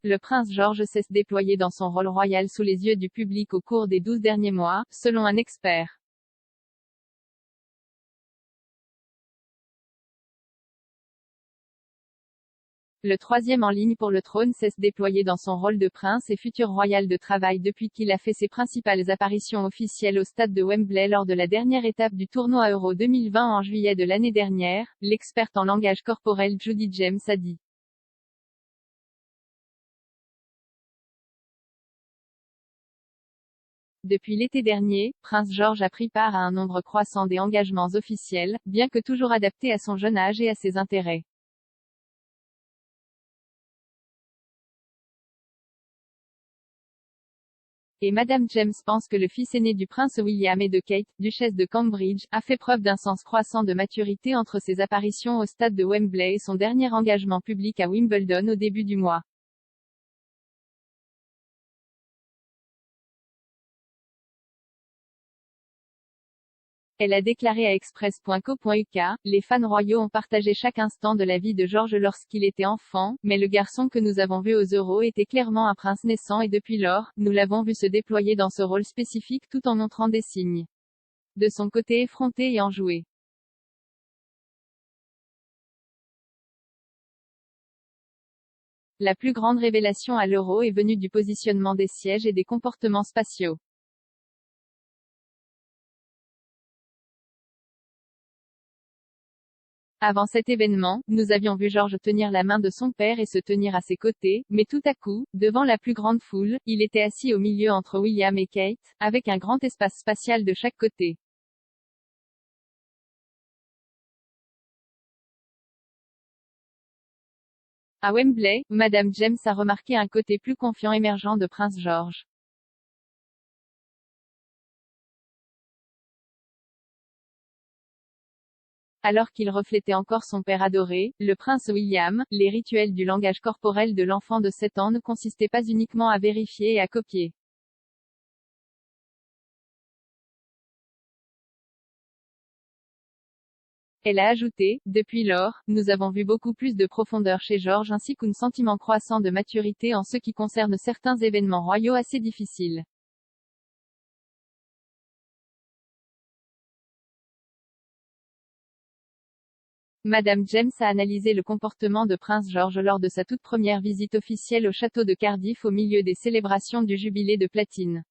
le prince George s'est déployé dans son rôle royal sous les yeux du public au cours des 12 derniers mois, selon un expert. Le troisième en ligne pour le trône s'est déployé dans son rôle de prince et futur royal de travail depuis qu'il a fait ses principales apparitions officielles au stade de Wembley lors de la dernière étape du tournoi Euro 2020 en juillet de l'année dernière, l'experte en langage corporel Judy James a dit. Depuis l'été dernier, Prince George a pris part à un nombre croissant des engagements officiels, bien que toujours adaptés à son jeune âge et à ses intérêts. Et Madame James pense que le fils aîné du prince William et de Kate, duchesse de Cambridge, a fait preuve d'un sens croissant de maturité entre ses apparitions au stade de Wembley et son dernier engagement public à Wimbledon au début du mois. Elle a déclaré à Express.co.uk, les fans royaux ont partagé chaque instant de la vie de George lorsqu'il était enfant, mais le garçon que nous avons vu aux Euros était clairement un prince naissant et depuis lors, nous l'avons vu se déployer dans ce rôle spécifique tout en montrant des signes de son côté effronté et enjoué. La plus grande révélation à l'Euro est venue du positionnement des sièges et des comportements spatiaux. Avant cet événement, nous avions vu George tenir la main de son père et se tenir à ses côtés, mais tout à coup, devant la plus grande foule, il était assis au milieu entre William et Kate, avec un grand espace spatial de chaque côté. À Wembley, Madame James a remarqué un côté plus confiant émergeant de Prince George. Alors qu'il reflétait encore son père adoré, le prince William, les rituels du langage corporel de l'enfant de 7 ans ne consistaient pas uniquement à vérifier et à copier. Elle a ajouté, depuis lors, nous avons vu beaucoup plus de profondeur chez George ainsi qu'un sentiment croissant de maturité en ce qui concerne certains événements royaux assez difficiles. Madame James a analysé le comportement de Prince George lors de sa toute première visite officielle au château de Cardiff au milieu des célébrations du jubilé de platine.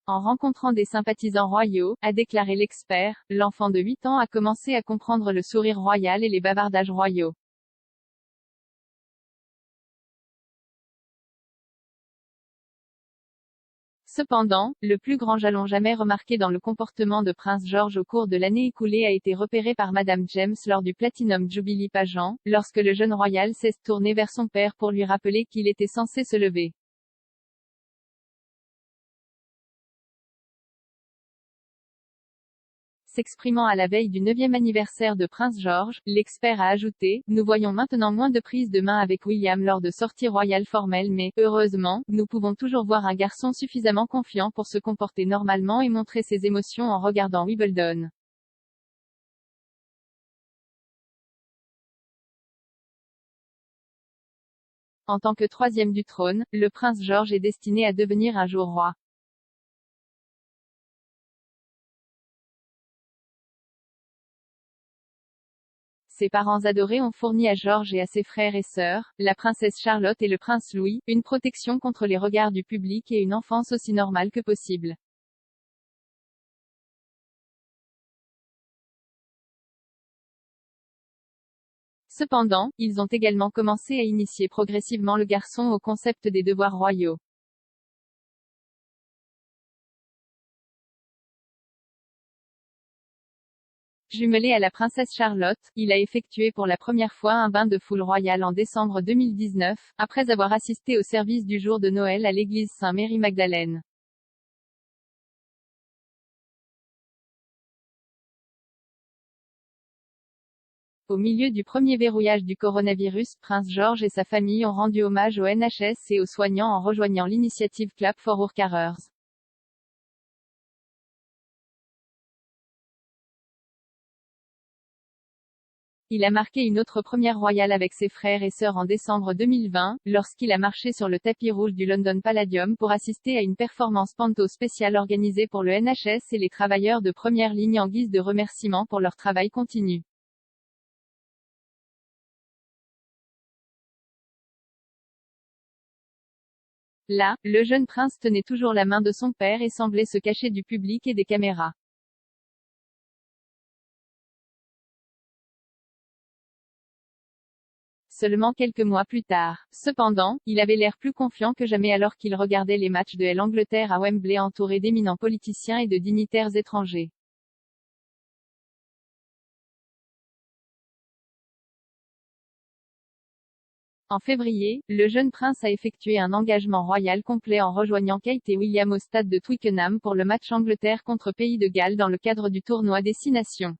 En rencontrant des sympathisants royaux, a déclaré l'expert, l'enfant de 8 ans a commencé à comprendre le sourire royal et les bavardages royaux. Cependant, le plus grand jalon jamais remarqué dans le comportement de Prince George au cours de l'année écoulée a été repéré par Madame James lors du Platinum Jubilee pageant, lorsque le jeune royal s'est tourné vers son père pour lui rappeler qu'il était censé se lever. S'exprimant à la veille du 9e anniversaire de Prince George, l'expert a ajouté, nous voyons maintenant moins de prises de main avec William lors de sorties royales formelles mais, heureusement, nous pouvons toujours voir un garçon suffisamment confiant pour se comporter normalement et montrer ses émotions en regardant Wimbledon. En tant que troisième du trône, le prince George est destiné à devenir un jour roi. Ses parents adorés ont fourni à George et à ses frères et sœurs, la princesse Charlotte et le prince Louis, une protection contre les regards du public et une enfance aussi normale que possible. Cependant, ils ont également commencé à initier progressivement le garçon au concept des devoirs royaux. Jumelé à la princesse Charlotte, il a effectué pour la première fois un bain de foule royal en décembre 2019, après avoir assisté au service du jour de Noël à l'église Saint-Mary-Magdalène. Au milieu du premier verrouillage du coronavirus, Prince George et sa famille ont rendu hommage aux NHS et aux soignants en rejoignant l'initiative Clap for Our Carers. Il a marqué une autre première royale avec ses frères et sœurs en décembre 2020, lorsqu'il a marché sur le tapis rouge du London Palladium pour assister à une performance panto spéciale organisée pour le NHS et les travailleurs de première ligne en guise de remerciement pour leur travail continu. Là, le jeune prince tenait toujours la main de son père et semblait se cacher du public et des caméras. Seulement quelques mois plus tard. Cependant, il avait l'air plus confiant que jamais alors qu'il regardait les matchs de l'Angleterre à Wembley entouré d'éminents politiciens et de dignitaires étrangers. En février, le jeune prince a effectué un engagement royal complet en rejoignant Kate et William au stade de Twickenham pour le match Angleterre contre Pays de Galles dans le cadre du tournoi des 6 Nations.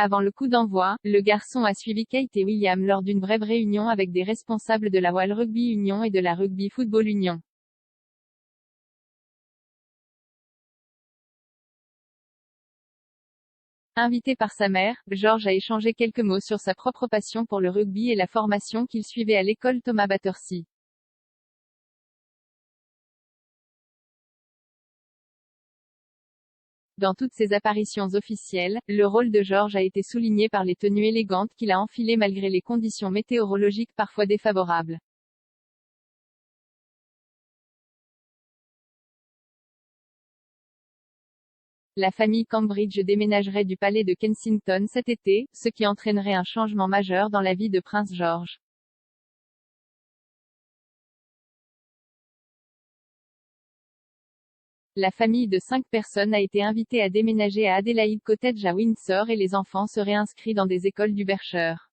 Avant le coup d'envoi, le garçon a suivi Kate et William lors d'une brève réunion avec des responsables de la World Rugby Union et de la Rugby Football Union. Invité par sa mère, George a échangé quelques mots sur sa propre passion pour le rugby et la formation qu'il suivait à l'école Thomas Battersea. Dans toutes ses apparitions officielles, le rôle de George a été souligné par les tenues élégantes qu'il a enfilées malgré les conditions météorologiques parfois défavorables. La famille Cambridge déménagerait du palais de Kensington cet été, ce qui entraînerait un changement majeur dans la vie de Prince George. La famille de 5 personnes a été invitée à déménager à Adelaide Cottage à Windsor et les enfants seraient inscrits dans des écoles du Berkshire.